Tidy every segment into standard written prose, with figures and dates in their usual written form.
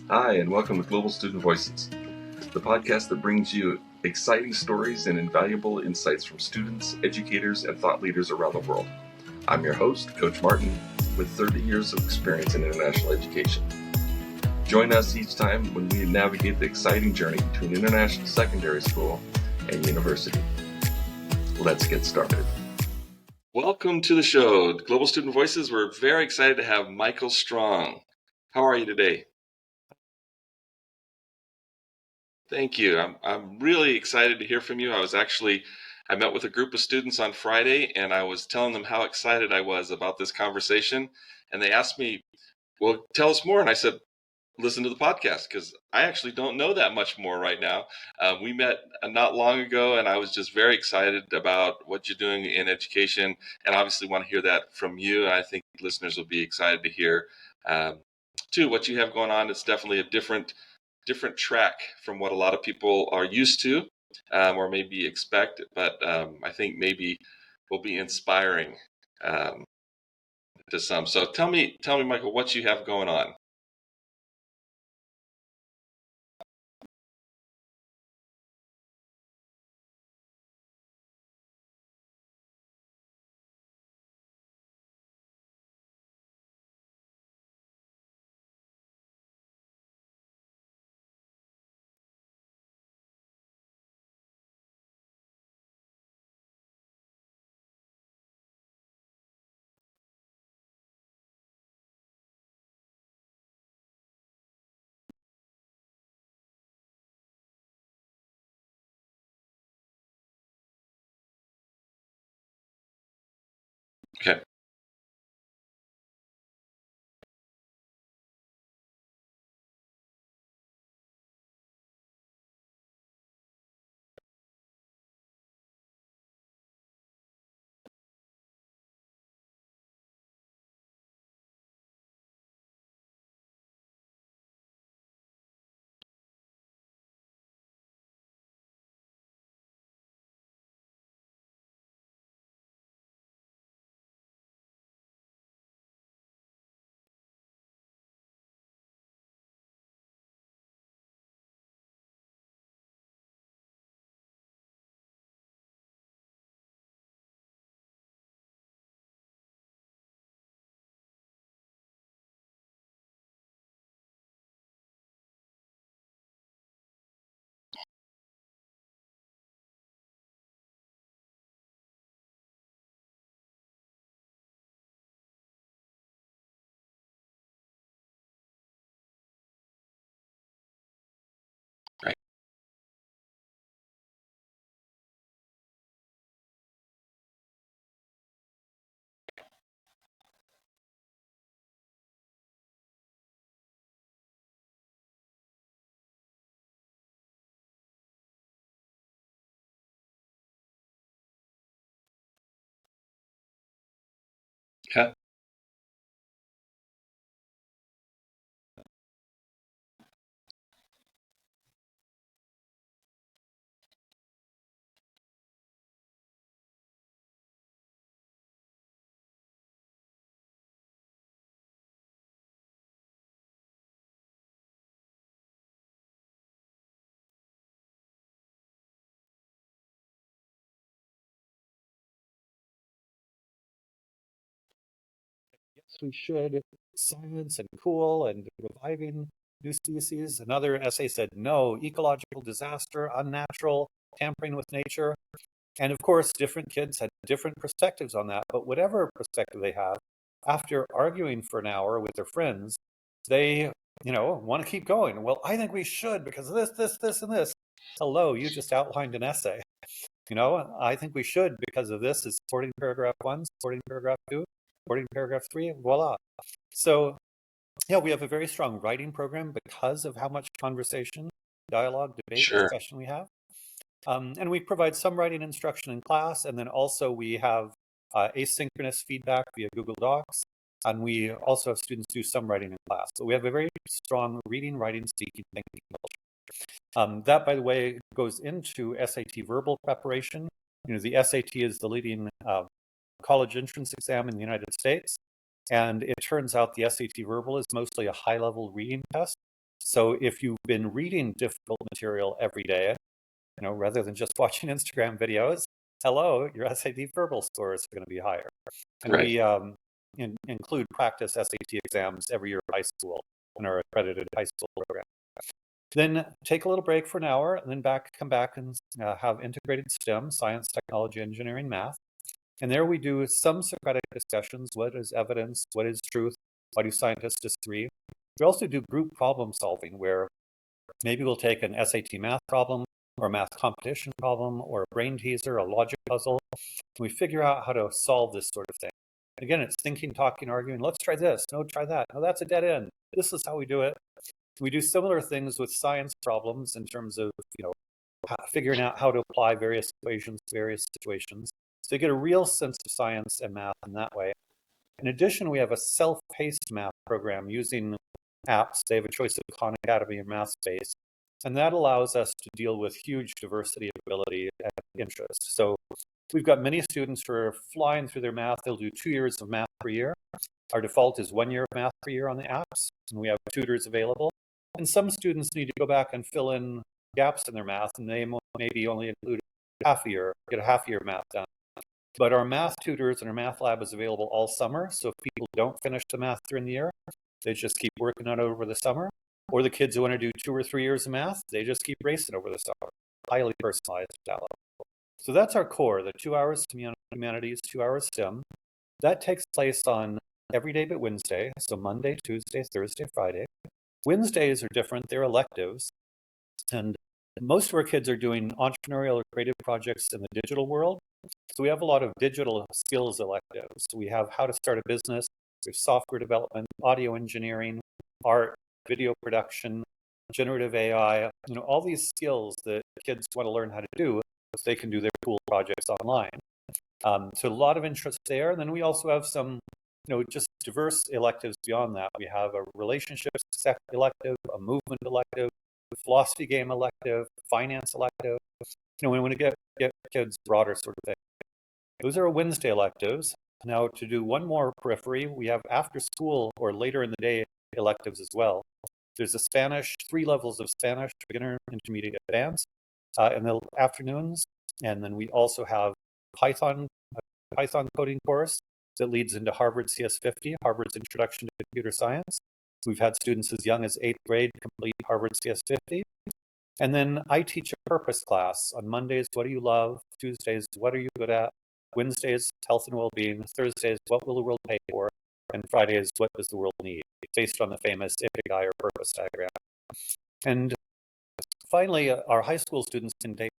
Hi, and welcome to Global Student Voices, the podcast that brings you exciting stories and invaluable insights from students, educators, and thought leaders around the world. I'm your host, Coach Martin, with 30 years of experience in international education. Join us each time when we navigate the exciting journey between international secondary school and university. Let's get started. Welcome to the show, Global Student Voices. We're very excited to have Michael Strong. How are you today? Thank you. I'm really excited to hear from you. I met with a group of students on Friday, and I was telling them how excited I was about this conversation. And they asked me, well, tell us more. And I said, listen to the podcast, because I actually don't know that much more right now. We met not long ago, and I was just very excited about what you're doing in education, and obviously want to hear that from you. I think listeners will be excited to hear, too, what you have going on. It's definitely a different track from what a lot of people are used to, or maybe expect, but I think maybe will be inspiring um, to some. So tell me, Michael, what you have going on. Okay. Right. Yeah. Yes, we should. Science and cool and reviving new species. Another essay said no, ecological disaster, unnatural, tampering with nature. And of course, different kids had different perspectives on that. But whatever perspective they have, after arguing for an hour with their friends, they, want to keep going. Well, I think we should because of this, and this. Hello, you just outlined an essay. I think we should because of this is supporting paragraph one, supporting paragraph two, supporting paragraph three, voila. So, yeah, we have a very strong writing program because of how much conversation, dialogue, debate, Sure. discussion we have. And we provide some writing instruction in class, and then also we have asynchronous feedback via Google Docs, and we also have students do some writing in class. So we have a very strong reading, writing, speaking, thinking culture. That, by the way, goes into SAT verbal preparation. The SAT is the leading college entrance exam in the United States. And it turns out the SAT verbal is mostly a high-level reading test. So if you've been reading difficult material every day, rather than just watching Instagram videos, hello, your SAT verbal scores are going to be higher. And Right. we include practice SAT exams every year of high school in our accredited high school program. Then take a little break for an hour, and then come back and have integrated STEM, science, technology, engineering, math. And there we do some Socratic discussions. What is evidence? What is truth? Why do scientists disagree? We also do group problem solving, where maybe we'll take an SAT math problem or a math competition problem or a brain teaser, a logic puzzle. And we figure out how to solve this sort of thing. Again, it's thinking, talking, arguing. Let's try this. No, try that. No, that's a dead end. This is how we do it. We do similar things with science problems in terms of, figuring out how to apply various equations to various situations. So you get a real sense of science and math in that way. In addition, we have a self-paced math program using apps. They have a choice of Khan Academy and MathSpace. And that allows us to deal with huge diversity of ability and interest. So we've got many students who are flying through their math. They'll do 2 years of math per year. Our default is 1 year of math per year on the apps, and we have tutors available. And some students need to go back and fill in gaps in their math, and they maybe only include half a year, get a half year math done. But our math tutors and our math lab is available all summer. So if people don't finish the math during the year, they just keep working on it over the summer. Or the kids who want to do 2 or 3 years of math, they just keep racing over the summer. Highly personalized at that level. So that's our core, the 2 hours humanities, 2 hours STEM. That takes place on every day but Wednesday. So Monday, Tuesday, Thursday, Friday. Wednesdays are different. They're electives. And most of our kids are doing entrepreneurial or creative projects in the digital world. So we have a lot of digital skills electives. We have how to start a business, there's software development, audio engineering, art, video production, generative AI, all these skills that kids want to learn how to do so they can do their cool projects online. So a lot of interest there. And then we also have some, just diverse electives beyond that. We have a relationships elective, a movement elective, a philosophy game elective, finance elective. We want to get kids broader sort of thing. Those are our Wednesday electives. Now, to do one more periphery, we have after school or later in the day electives as well. There's a Spanish, 3 levels of Spanish, beginner, intermediate, advanced, in the afternoons. And then we also have Python coding course that leads into Harvard CS50, Harvard's Introduction to Computer Science. We've had students as young as 8th grade complete Harvard CS50. And then I teach a purpose class. On Mondays, what do you love? Tuesdays, what are you good at? Wednesdays, health and well-being. Thursdays, what will the world pay for? And Fridays, what does the world need? Based on the famous Ikigai or purpose diagram. And finally, our high school students can take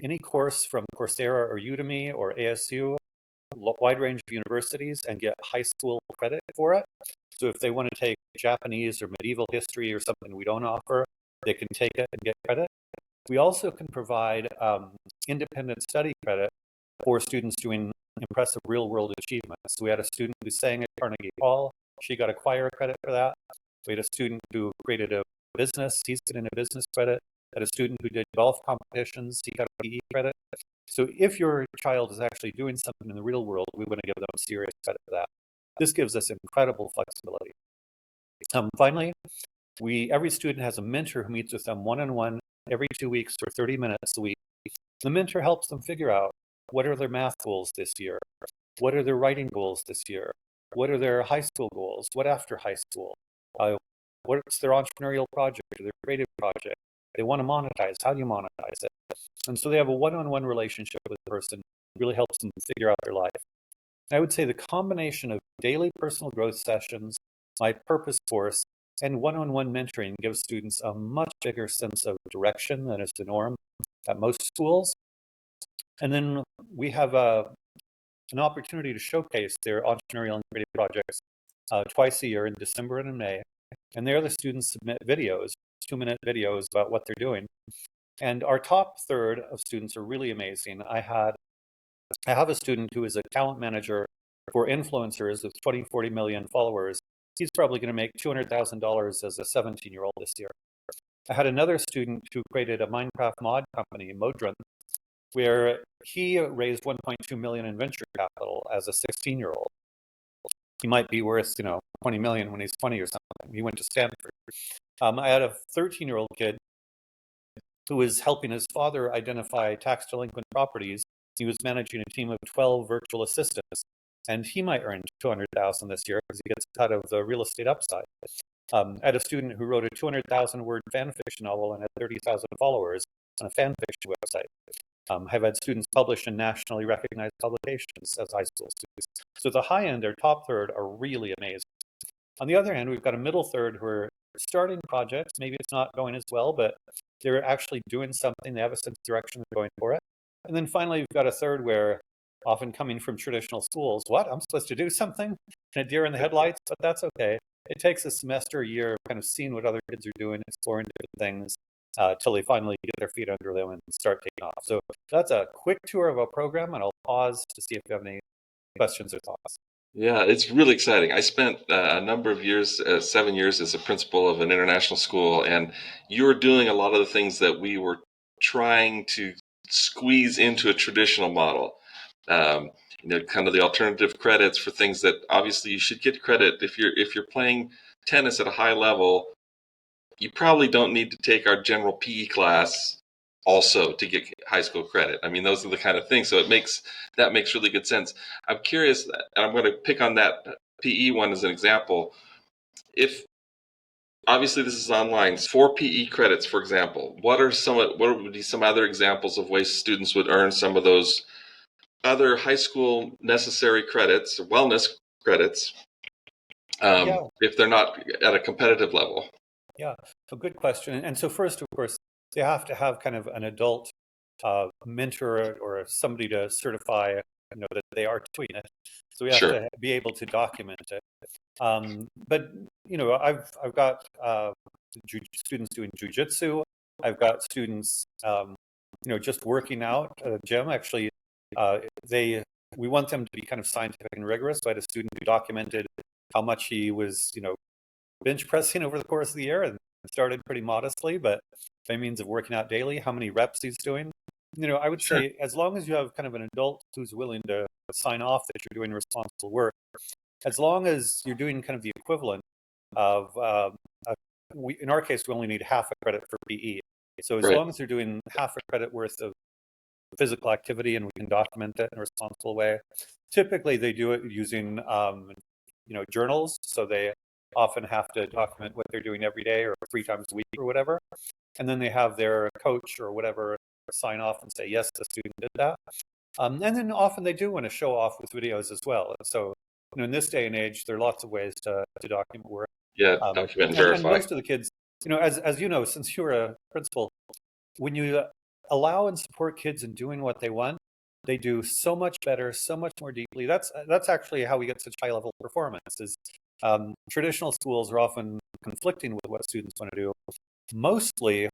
any course from Coursera or Udemy or ASU, a wide range of universities, and get high school credit for it. So if they want to take Japanese or medieval history or something we don't offer, they can take it and get credit. We also can provide independent study credit for students doing impressive real-world achievements. So we had a student who sang at Carnegie Hall. She got a choir credit for that. We had a student who created a business. He's getting a business credit. We had a student who did golf competitions. He got a PE credit. So if your child is actually doing something in the real world, we want to give them serious credit for that. This gives us incredible flexibility. Finally, every student has a mentor who meets with them one-on-one every 2 weeks for 30 minutes a week. The mentor helps them figure out what are their math goals this year, what are their writing goals this year, what are their high school goals, what after high school, what's their entrepreneurial project or their creative project. They want to monetize. How do you monetize it? And so they have a one-on-one relationship with the person. It really helps them figure out their life. I would say the combination of daily personal growth sessions, my purpose course, and one-on-one mentoring gives students a much bigger sense of direction than is the norm at most schools. And then we have an opportunity to showcase their entrepreneurial and creative projects twice a year in December and in May. And there the students submit videos, 2-minute videos about what they're doing. And our top third of students are really amazing. I have a student who is a talent manager for influencers with 20, 40 million followers. He's probably going to make $200,000 as a 17-year-old this year. I had another student who created a Minecraft mod company, Modron, where he raised 1.2 million in venture capital as a 16-year-old. He might be worth, 20 million when he's 20 or something. He went to Stanford. I had a 13-year-old kid who was helping his father identify tax delinquent properties. He was managing a team of 12 virtual assistants, and he might earn 200,000 this year because he gets a cut of the real estate upside. I had a student who wrote a 200,000 word fan fiction novel and had 30,000 followers on a fan fiction website. I've had students publish in nationally recognized publications as high school students. So the high end, our top third, are really amazing. On the other hand, we've got a middle third who are starting projects. Maybe it's not going as well, but they're actually doing something. They have a sense of direction, they're going for it. And then finally, we've got a third where, often coming from traditional schools, what? I'm supposed to do something? And a deer in the headlights, but that's okay. It takes a semester, a year, kind of seeing what other kids are doing, exploring different things, till they finally get their feet under them and start taking off. So that's a quick tour of a program, and I'll pause to see if you have any questions or thoughts. Yeah, it's really exciting. I spent a number of years, 7 years, as a principal of an international school, and you were doing a lot of the things that we were trying to squeeze into a traditional model. Um, kind of the alternative credits for things that obviously you should get credit if you're playing tennis at a high level. You probably don't need to take our general PE class also to get high school credit. I mean, those are the kind of things. So that makes really good sense. I'm curious, and I'm going to pick on that PE one as an example. If obviously this is online, for PE credits, for example, what would be some other examples of ways students would earn some of those other high school necessary credits or wellness credits, Yeah, if they're not at a competitive level? yeah. So good question. And so first, of course, they have to have kind of an adult mentor or somebody to certify, that they are doing it. So we have Sure. to be able to document it. But I've got students doing jujitsu. I've got students, just working out at a gym. Actually, they we want them to be kind of scientific and rigorous. So I had a student who documented how much he was, bench pressing over the course of the year, and started pretty modestly, but by means of working out daily, how many reps he's doing. I would Sure. say as long as you have kind of an adult who's willing to sign off that you're doing responsible work, as long as you're doing kind of the equivalent of, in our case, we only need half a credit for PE. So as Right. long as you're doing half a credit worth of physical activity and we can document it in a responsible way, typically they do it using, journals. So they often have to document what they're doing every day or 3 times a week or whatever. And then they have their coach or whatever sign off and say, yes, the student did that. And then often they do want to show off with videos as well. And so, in this day and age, there are lots of ways to document work. Yeah, document and And verify. most of the kids, as you know, since you were a principal, when you allow and support kids in doing what they want, they do so much better, so much more deeply. That's actually how we get such high level performance. Is traditional schools are often conflicting with what students want to do. Mostly,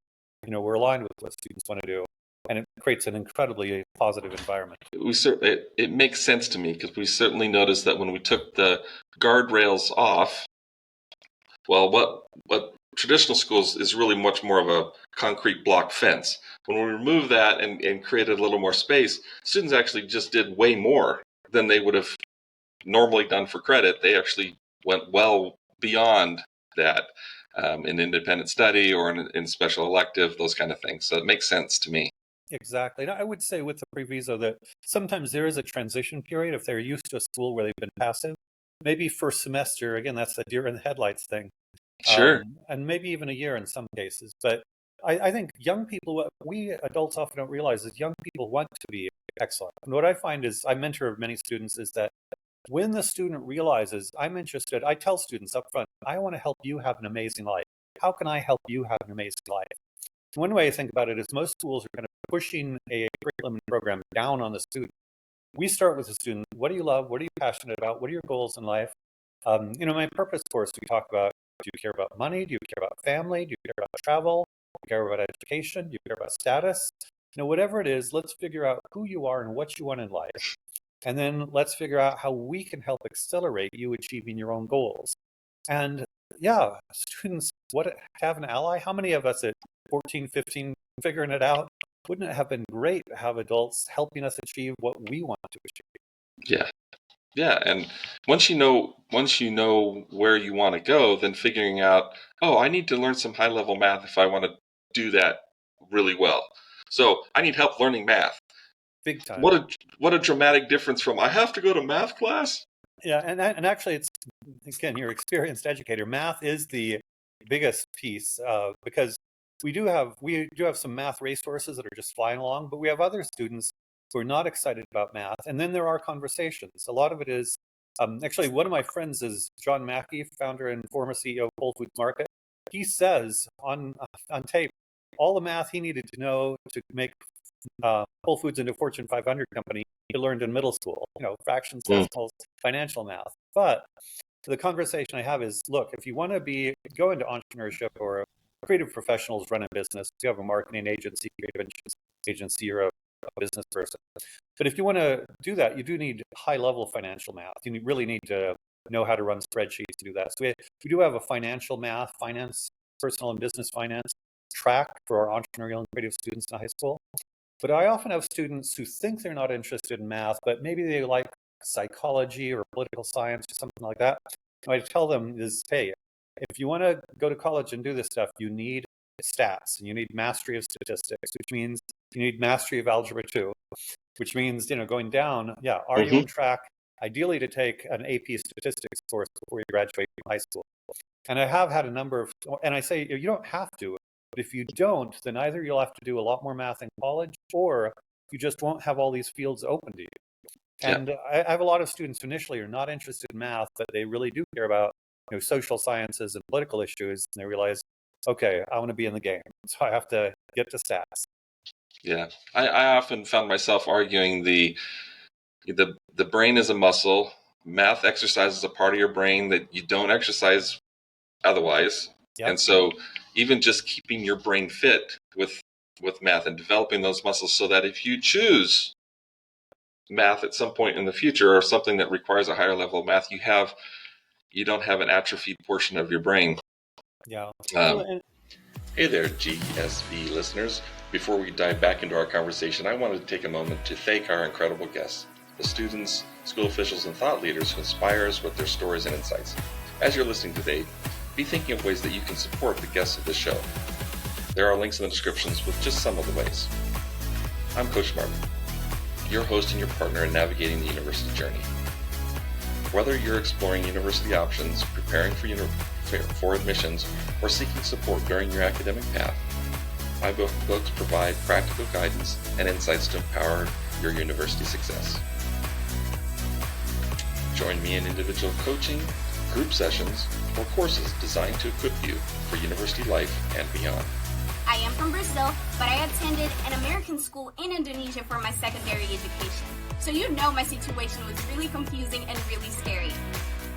we're aligned with what students want to do, and it creates an incredibly positive environment. It makes sense to me because we certainly noticed that when we took the guardrails off, well, what traditional schools is really much more of a concrete block fence. When we removed that and created a little more space, students actually just did way more than they would have normally done for credit. They actually went well beyond that, in independent study or in special elective, those kind of things. So it makes sense to me. Exactly. And I would say with the previso that sometimes there is a transition period if they're used to a school where they've been passive. Maybe first semester, again, that's the deer in the headlights thing, Sure. and maybe even a year in some cases. But I think young people, what we adults often don't realize is young people want to be excellent. And what I find is, I mentor many students, is that when the student realizes I'm interested, I tell students up front, I want to help you have an amazing life. How can I help you have an amazing life? One way I think about it is most schools are kind of pushing a curriculum and program down on the student. We start with the student. What do you love? What are you passionate about? What are your goals in life? My purpose course, we talk about, do you care about money? Do you care about family? Do you care about travel? Do you care about education? Do you care about status? Whatever it is, let's figure out who you are and what you want in life. And then let's figure out how we can help accelerate you achieving your own goals. And yeah, students, what, have an ally? How many of us at 14, 15 figuring it out? Wouldn't it have been great to have adults helping us achieve what we want to achieve? Yeah. Yeah, and once you know where you want to go, then figuring out, oh, I need to learn some high level math if I want to do that really well. So I need help learning math. Big time. What a dramatic difference from I have to go to math class. Yeah, and actually, it's again, you're an experienced educator. Math is the biggest piece because we do have some math resources that are just flying along, but we have other students who are not excited about math, and then there are conversations. A lot of it is actually one of my friends is John Mackey, founder and former CEO of Whole Foods Market. He says on tape all the math he needed to know to make Whole Foods into a Fortune 500 company he learned in middle school, fractions, Mm. decimals, financial math. But the conversation I have is, look, if you want to go into entrepreneurship or creative professionals run a business, you have a marketing agency, creative agency, you're a business person. But if you want to do that, you do need high level financial math. You really need to know how to run spreadsheets to do that. So we do have a financial math, finance, personal and business finance track for our entrepreneurial and creative students in high school. But I often have students who think they're not interested in math, but maybe they like psychology or political science or something like that. What I tell them is, hey, if you want to go to college and do this stuff, you need stats and you need mastery of statistics, which means you need mastery of algebra 2, which means, going down, yeah, are you Hmm. on track ideally to take an AP statistics course before you graduate from high school? And I have had a number of, and I say, you don't have to, but if you don't, then either you'll have to do a lot more math in college or you just won't have all these fields open to you. Yeah, And I have a lot of students who initially are not interested in math, but they really do care about social sciences and political issues. And they realize, okay, I want to be in the game. So I have to get to stats. yeah. I often found myself arguing the brain is a muscle. Math exercises a part of your brain that you don't exercise otherwise. Yep. And so even just keeping your brain fit with math and developing those muscles so that if you choose math at some point in the future or something that requires a higher level of math, you don't have an atrophied portion of your brain. Yeah. So, Um, hey there, GSV listeners. Before we dive back into our conversation, I wanted to take a moment to thank our incredible guests, the students, school officials, and thought leaders who inspire us with their stories and insights. As you're listening today, be thinking of ways that you can support the guests of this show. There are links in the descriptions with just some of the ways. I'm Coach Martin, your host and your partner in navigating the university journey. Whether you're exploring university options, preparing for admissions, or seeking support during your academic path, my books provide practical guidance and insights to empower your university success. Join me in individual coaching, group sessions, or courses designed to equip you for university life and beyond. I am from Brazil, but I attended an American school in Indonesia for my secondary education. So my situation was really confusing and really scary.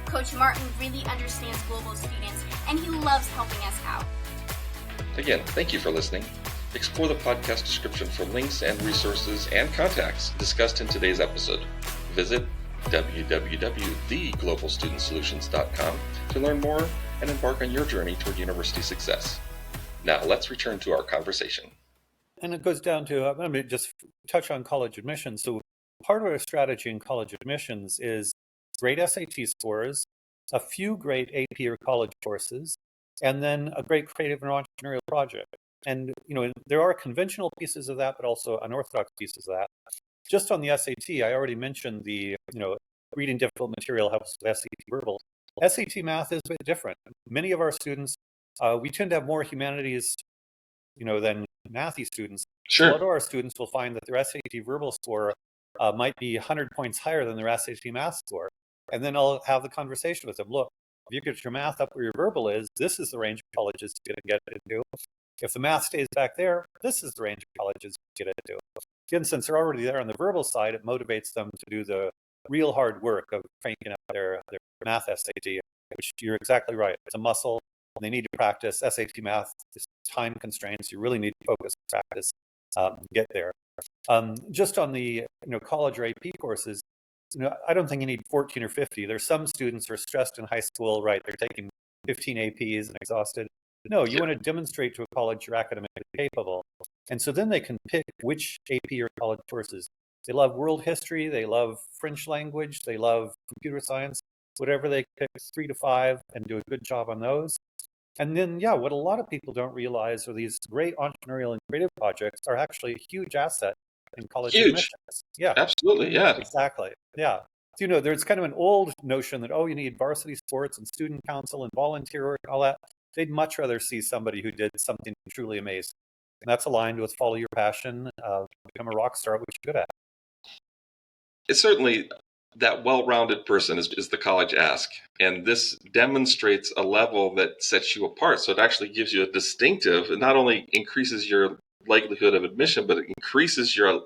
Coach Martin really understands global students, and he loves helping us out. Again, thank you for listening. Explore the podcast description for links and resources and contacts discussed in today's episode. Visit www.theglobalstudentsolutions.com to learn more and embark on your journey toward university success. Now, let's return to our conversation. and it goes down to, I'm going to just touch on college admissions. So part of our strategy in college admissions is great SAT scores, a few great AP or college courses, and then a great creative and entrepreneurial project. And, there are conventional pieces of that, but also unorthodox pieces of that. Just on the SAT, I already mentioned reading difficult material helps with SAT verbal. SAT math is a bit different. Many of our students, we tend to have more humanities, than mathy students. So a lot Sure. of our students will find that their SAT verbal score might be 100 points higher than their SAT math score. And then I'll have the conversation with them. Look, if you get your math up where your verbal is, this is the range of colleges you're going to get into. If the math stays back there, this is the range of colleges you get into. Again, since they're already there on the verbal side, it motivates them to do the real hard work of cranking up their math SAT, which you're exactly right. It's a muscle. They need to practice. SAT math is time constraints. You really need to focus, practice, get there. Just on the college or AP courses, I don't think you need 14 or 50. There's some students who are stressed in high school, right? They're taking 15 APs and exhausted. No, you want to demonstrate to a college you're academically capable. And so then they can pick which AP or college courses They love world history, they love French language, they love computer science, whatever they pick 3 to 5 and do a good job on those. And then, yeah, what a lot of people don't realize are these great entrepreneurial and creative projects are actually a huge asset in college Huge. admissions. Yeah, Absolutely. Yeah. exactly. Yeah. So, there's kind of an old notion that, oh, you need varsity sports and student council and volunteer work and all that. They'd much rather see somebody who did something truly amazing. And that's aligned with follow your passion, become a rock star at what you're good at. It's certainly that well-rounded person is the college ask. And this demonstrates a level that sets you apart. So it actually gives you a distinctive, it not only increases your likelihood of admission, but it increases your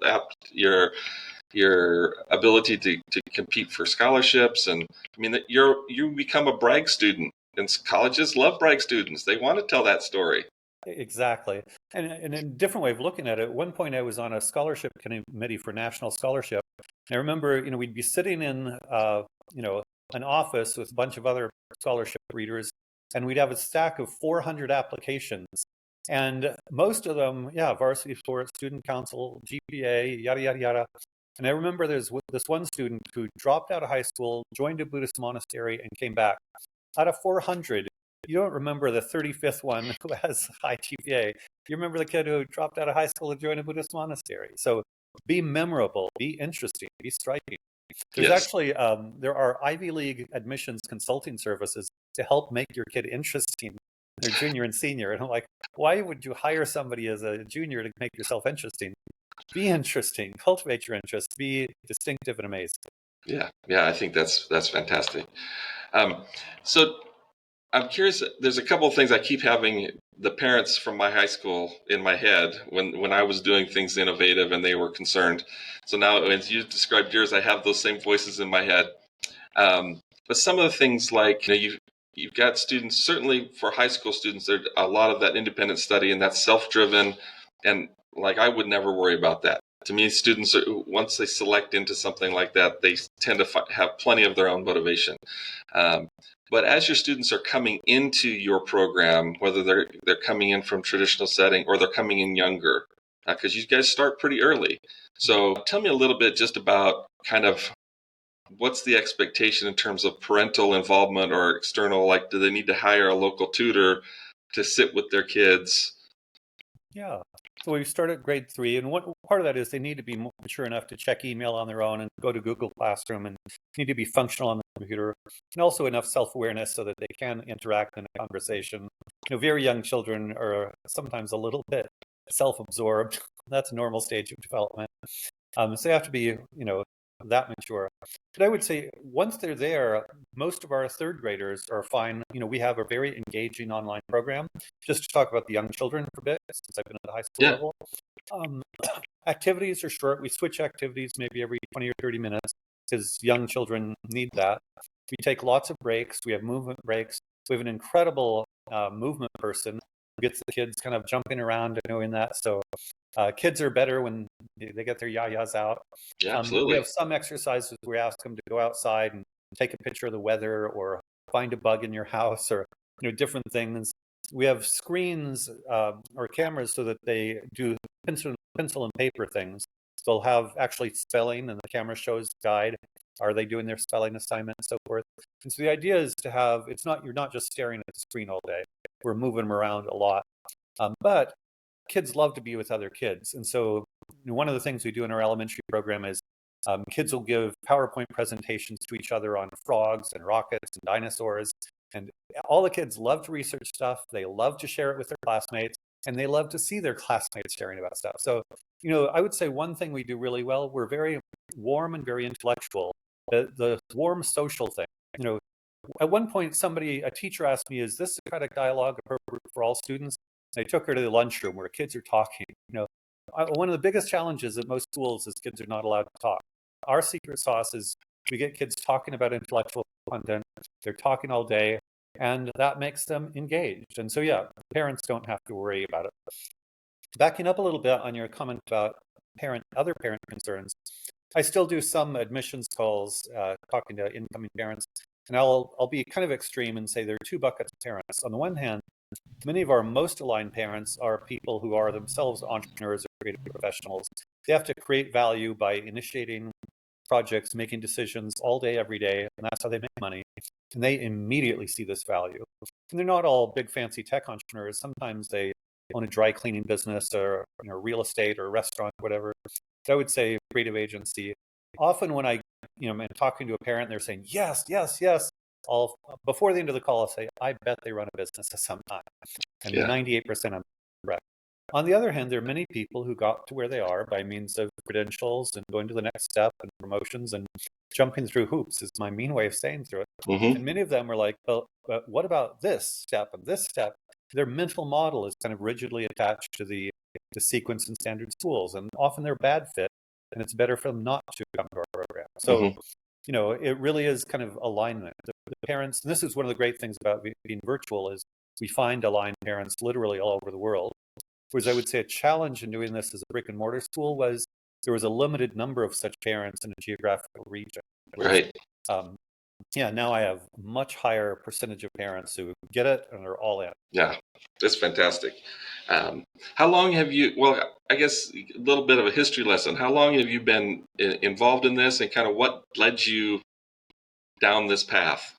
ability to compete for scholarships. And I mean, that you become a brag student, and colleges love brag students. They want to tell that story. Exactly. And a different way of looking at it, at one point I was on a scholarship committee for national scholarship. And I remember, we'd be sitting in, an office with a bunch of other scholarship readers, and we'd have a stack of 400 applications. And most of them, yeah, varsity sports, student council, GPA, yada, yada, yada. And I remember there's this one student who dropped out of high school, joined a Buddhist monastery, and came back. Out of 400, you don't remember the 35th one who has high GPA. You remember the kid who dropped out of high school and joined a Buddhist monastery. So be memorable, be interesting, be striking. There's Yes. actually, there are Ivy League admissions consulting services to help make your kid interesting. They're junior and senior. And I'm like, why would you hire somebody as a junior to make yourself interesting? Be interesting, cultivate your interest, be distinctive and amazing. Yeah. I think that's fantastic. So I'm curious. There's a couple of things I keep having the parents from my high school in my head when I was doing things innovative and they were concerned. So now, as you described yours, I have those same voices in my head. But some of the things, like you've got students. Certainly for high school students, there's a lot of that independent study and that's self-driven. And like I would never worry about that. To me, students once they select into something like that, they tend to have plenty of their own motivation. But as your students are coming into your program, whether they're coming in from traditional setting or they're coming in younger, because you guys start pretty early. So tell me a little bit just about kind of what's the expectation in terms of parental involvement or external, like do they need to hire a local tutor to sit with their kids? Yeah. So we start at grade 3, and what part of that is they need to be mature enough to check email on their own and go to Google Classroom, and need to be functional on the computer, and also enough self-awareness so that they can interact in a conversation. Very young children are sometimes a little bit self-absorbed. That's a normal stage of development. So they have to be, that mature. But I would say once they're there, most of our third graders are fine. We have a very engaging online program. Just to talk about the young children for a bit, since I've been at the high school level. Activities are short. We switch activities maybe every 20 or 30 minutes because young children need that. We take lots of breaks. We have movement breaks. We have an incredible movement person who gets the kids kind of jumping around and doing that. So kids are better when they get their yayas out. Yeah, absolutely. We have some exercises where we ask them to go outside and take a picture of the weather or find a bug in your house or different things. We have screens or cameras so that they do pencil and paper things. So they'll have actually spelling and the camera shows the guide. Are they doing their spelling assignment and so forth? And so the idea is to have, you're not just staring at the screen all day. We're moving them around a lot. But kids love to be with other kids. And so one of the things we do in our elementary program is kids will give PowerPoint presentations to each other on frogs and rockets and dinosaurs. And all the kids love to research stuff. They love to share it with their classmates, and they love to see their classmates sharing about stuff. So, I would say one thing we do really well, we're very warm and very intellectual. The warm social thing. At one point, a teacher asked me, is this Socratic dialogue appropriate for all students? And I took her to the lunchroom where kids are talking. One of the biggest challenges at most schools is kids are not allowed to talk. Our secret sauce is we get kids talking about intellectual content. They're talking all day, and that makes them engaged. And so, yeah, parents don't have to worry about it. Backing up a little bit on your comment about other parent concerns, I still do some admissions calls, talking to incoming parents, and I'll be kind of extreme and say there are two buckets of parents. On the one hand, many of our most aligned parents are people who are themselves entrepreneurs or creative professionals. They have to create value by initiating projects, making decisions all day, every day, and that's how they make money. And they immediately see this value. And they're not all big fancy tech entrepreneurs. Sometimes they own a dry cleaning business or real estate or restaurant, whatever. So I would say creative agency. Often when I am talking to a parent, they're saying yes, yes, yes. I'll before the end of the call, I'll say, I bet they run a business at some time. And 98% I'm correct. On the other hand, there are many people who got to where they are by means of credentials and going to the next step and promotions and jumping through hoops is my mean way of saying through it. Mm-hmm. And many of them are like, well, but what about this step and this step? Their mental model is kind of rigidly attached to the sequence and standard schools, and often they're bad fit, and it's better for them not to come to our program. So, it really is kind of alignment. The parents, and this is one of the great things about being virtual, is we find aligned parents literally all over the world. Whereas I would say a challenge in doing this as a brick and mortar school was there was a limited number of such parents in a geographical region. Right. Now I have a much higher percentage of parents who get it and are all in. Yeah, that's fantastic. How long have you, well, I guess a little bit of a history lesson. How long have you been involved in this, and kind of what led you down this path?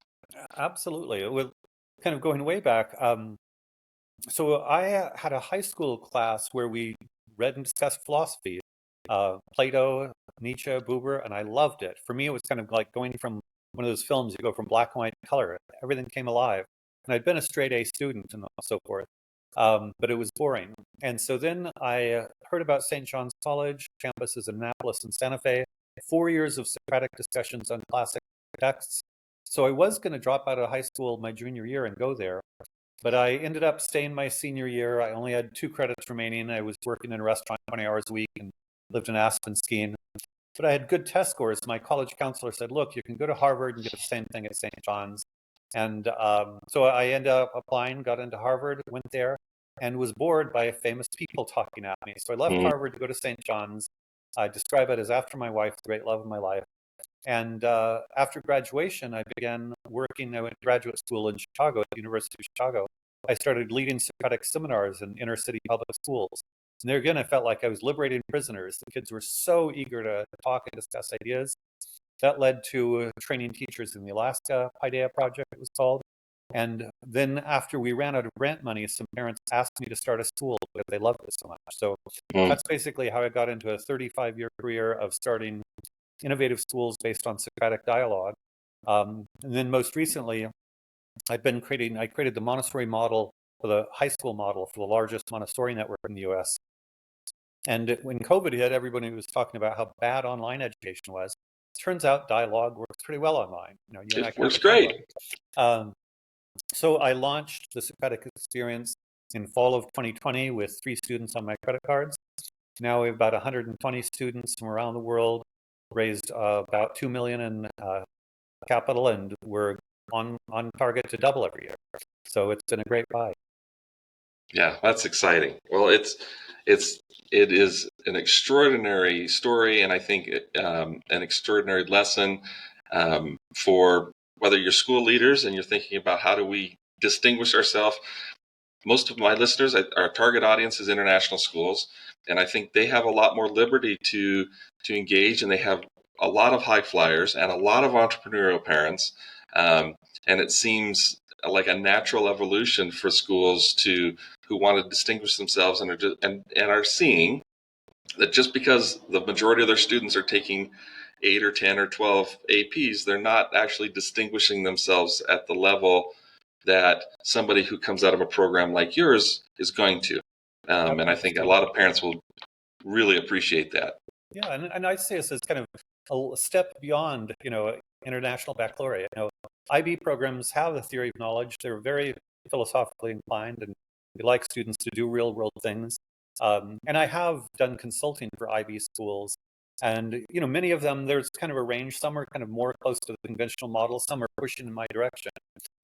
Absolutely. With kind of going way back. So I had a high school class where we read and discussed philosophy, Plato, Nietzsche, Buber, and I loved it. For me, it was kind of like going from one of those films, you go from black and white to color. Everything came alive. And I'd been a straight A student and so forth, but it was boring. And so then I heard about St. John's College, campuses in Annapolis and Santa Fe, 4 years of Socratic discussions on classic texts. So I was going to drop out of high school my junior year and go there. But I ended up staying my senior year. I only had 2 credits remaining. I was working in a restaurant 20 hours a week and lived in Aspen skiing. But I had good test scores. My college counselor said, look, you can go to Harvard and get the same thing at St. John's. And so I ended up applying, got into Harvard, went there, and was bored by famous people talking at me. So I left Harvard to go to St. John's. I describe it as after my wife, the great love of my life. And after graduation, I began working. I went to graduate school in Chicago, at the University of Chicago. I started leading Socratic Seminars in inner city public schools. And there again, I felt like I was liberating prisoners. The kids were so eager to talk and discuss ideas. That led to training teachers in the Alaska Paideia Project, it was called. And then after we ran out of grant money, some parents asked me to start a school because they loved it so much. So that's basically how I got into a 35-year career of starting innovative schools based on Socratic dialogue. And then most recently, I created the Montessori model, for the high school model for the largest Montessori network in the US. And when COVID hit, everybody was talking about how bad online education was. Turns out dialogue works pretty well online. It works great. So I launched the Socratic Experience in fall of 2020 with 3 students on my credit cards. Now we have about 120 students from around the world, raised about $2 million in capital, and we're on target to double every year. So it's been a great ride. Yeah, that's exciting. Well, it is an extraordinary story, and I think an extraordinary lesson for whether you're school leaders and you're thinking about how do we distinguish ourselves. Most of my listeners, our target audience is international schools, and I think they have a lot more liberty to engage, and they have a lot of high flyers and a lot of entrepreneurial parents, and it seems like a natural evolution for schools who want to distinguish themselves and are seeing that just because the majority of their students are taking 8 or 10 or 12 APs, they're not actually distinguishing themselves at the level that somebody who comes out of a program like yours is going to. And I think a lot of parents will really appreciate that. Yeah, and I'd say this is kind of a step beyond, international baccalaureate. IB programs have a theory of knowledge. They're very philosophically inclined, and they like students to do real world things. And I have done consulting for IB schools, and many of them, there's kind of a range. Some are kind of more close to the conventional model. Some are pushing in my direction.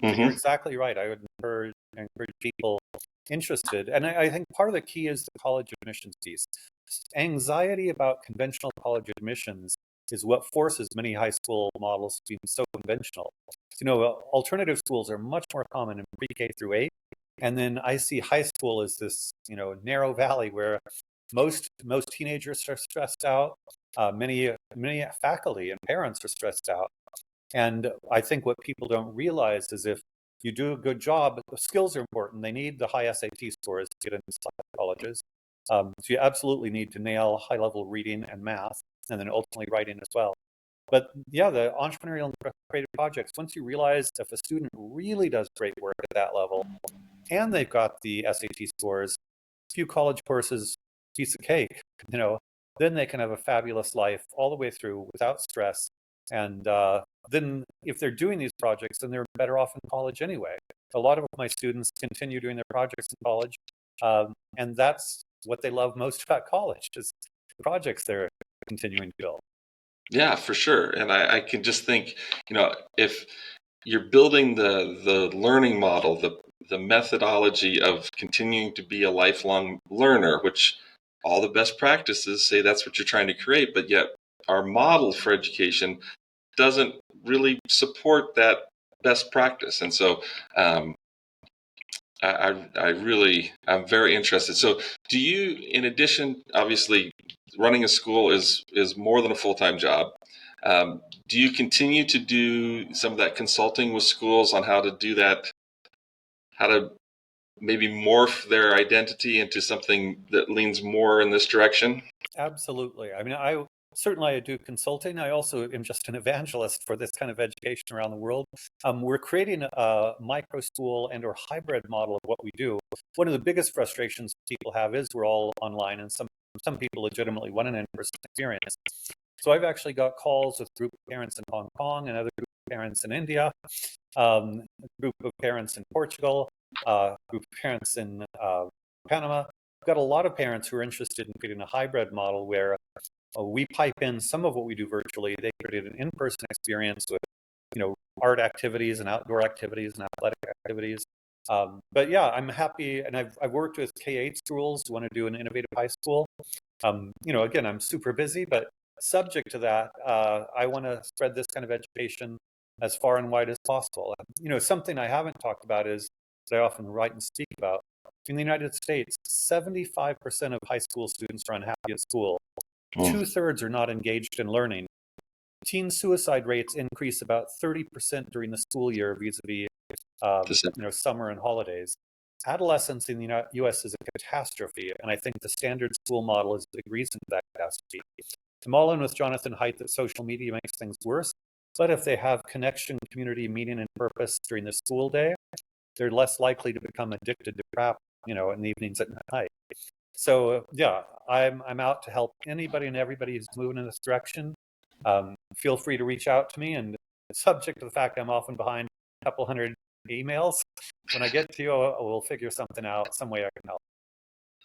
So you're exactly right. I would encourage people interested. And I think part of the key is the college admissions piece. Anxiety about conventional college admissions is what forces many high school models to be so conventional. Alternative schools are much more common in pre-K through 8. And then I see high school as this, narrow valley where Most teenagers are stressed out. Many faculty and parents are stressed out. And I think what people don't realize is if you do a good job, the skills are important. They need the high SAT scores to get into colleges. So you absolutely need to nail high-level reading and math, and then ultimately writing as well. But yeah, the entrepreneurial and creative projects, once you realize if a student really does great work at that level, and they've got the SAT scores, a few college courses, piece of cake, then they can have a fabulous life all the way through without stress. And then if they're doing these projects, then they're better off in college anyway. A lot of my students continue doing their projects in college. And that's what they love most about college, is the projects they're continuing to build. Yeah, for sure. And I can just think, if you're building the learning model, the methodology of continuing to be a lifelong learner, which all the best practices say that's what you're trying to create, but yet our model for education doesn't really support that best practice. And so I'm very interested. So do you, in addition, obviously running a school is more than a full-time job. Do you continue to do some of that consulting with schools on how to do that, how to maybe morph their identity into something that leans more in this direction? Absolutely. I mean, I do consulting. I also am just an evangelist for this kind of education around the world. We're creating a micro school and or hybrid model of what we do. One of the biggest frustrations people have is we're all online, and some people legitimately want an in-person experience. So I've actually got calls with a group of parents in Hong Kong, another group of parents in India, a group of parents in Portugal, a group of parents in Panama. I've got a lot of parents who are interested in creating a hybrid model where we pipe in some of what we do virtually. They create an in-person experience with, art activities and outdoor activities and athletic activities. But yeah, I'm happy, and I've worked with K-8 schools who want to do an innovative high school. Again, I'm super busy, but subject to that, I want to spread this kind of education as far and wide as possible. Something I haven't talked about is that I often write and speak about. In the United States, 75% of high school students are unhappy at school. 2/3 are not engaged in learning. Teen suicide rates increase about 30% during the school year vis-a-vis summer and holidays. Adolescence in the U.S. is a catastrophe, and I think the standard school model is a big reason for that catastrophe. I'm all in with Jonathan Haidt that social media makes things worse, but if they have connection, community, meaning, and purpose during the school day, they're less likely to become addicted to crap, in the evenings at night. So yeah, I'm out to help anybody and everybody who's moving in this direction. Feel free to reach out to me, and subject to the fact I'm often behind a couple hundred emails, when I get to you, we'll figure something out, some way I can help.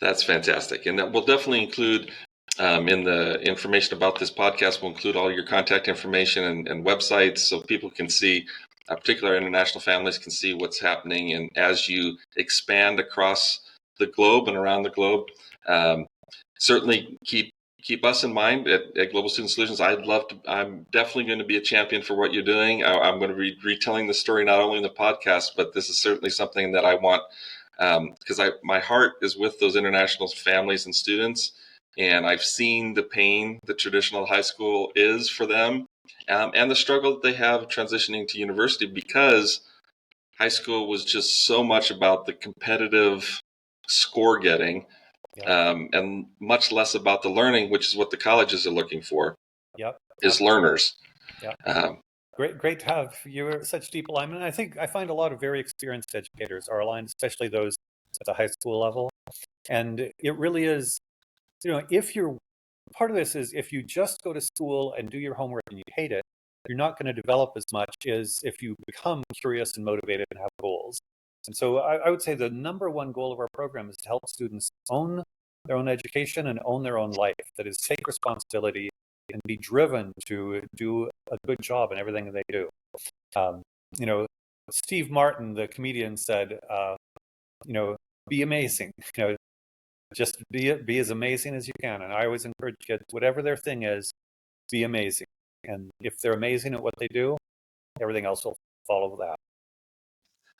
That's fantastic. And that will definitely include in the information about this podcast, we'll include all your contact information and websites so people can see, particular international families can see what's happening. And as you expand across the globe and around the globe, certainly keep us in mind at Global Student Solutions. I'm definitely going to be a champion for what you're doing. I'm going to be retelling the story not only in the podcast, but this is certainly something that I want, because my heart is with those international families and students, and I've seen the pain that traditional high school is for them, and the struggle that they have transitioning to university, because high school was just so much about the competitive score getting. And much less about the learning, which is what the colleges are looking for. Yep. Is learners. Yeah. Great to have you such deep alignment. I think I find a lot of very experienced educators are aligned, especially those at the high school level. And it really is, part of this is if you just go to school and do your homework and you hate it, you're not going to develop as much as if you become curious and motivated and have goals. And so I would say the number one goal of our program is to help students own their own education and own their own life. That is, take responsibility and be driven to do a good job in everything that they do. Steve Martin, the comedian, said, be amazing. Just be as amazing as you can. And I always encourage kids, whatever their thing is, be amazing. And if they're amazing at what they do, everything else will follow that.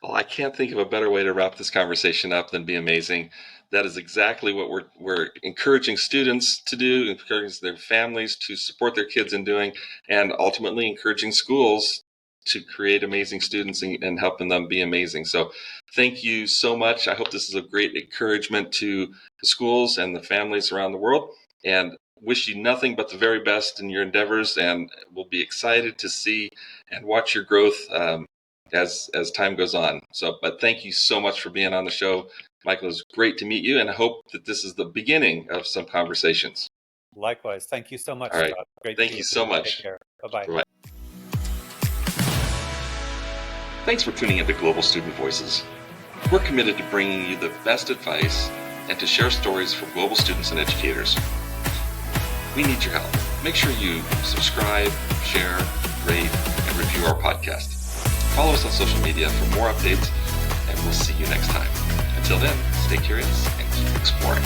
Well, I can't think of a better way to wrap this conversation up than be amazing. that is exactly what we're encouraging students to do, encouraging their families to support their kids in doing, and ultimately encouraging schools to create amazing students and helping them be amazing. So thank you so much. I hope this is a great encouragement to the schools and the families around the world, and wish you nothing but the very best in your endeavors, and we'll be excited to see and watch your growth as time goes on. So, but thank you so much for being on the show, Michael. It's great to meet you, and I hope that this is the beginning of some conversations. Likewise. Thank you so much, All right. Scott. Great Thank to you meet so much. Take care. Bye-bye. Bye-bye. Thanks for tuning into Global Student Voices. We're committed to bringing you the best advice and to share stories from global students and educators. We need your help. Make sure you subscribe, share, rate, and review our podcast. Follow us on social media for more updates, and we'll see you next time. Until then, stay curious and keep exploring.